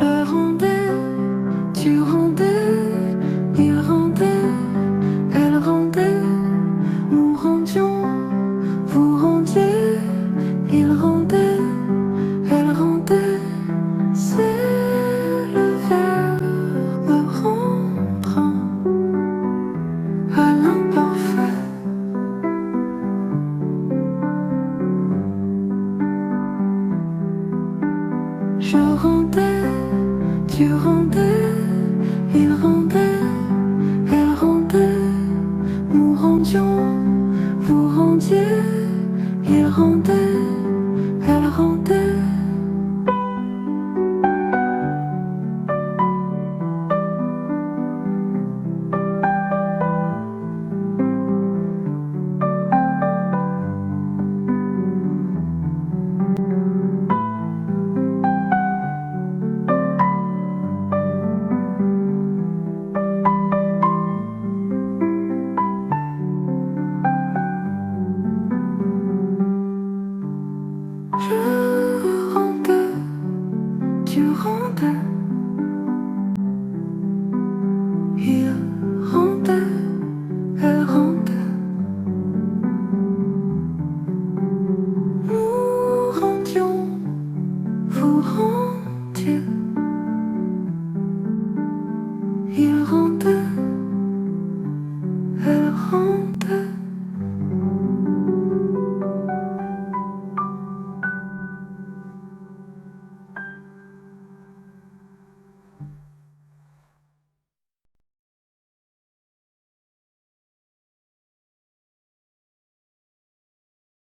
Je rendais, tu rendais, il rendait, elle rendait, nous rendions, vous rendiez, il rendait, elle rendait. C'est le verbe rendre à l'imparfait. Je rendais, tu rendais, il rendait, elle rendait, nous rendions, vous rendiez, il rendait.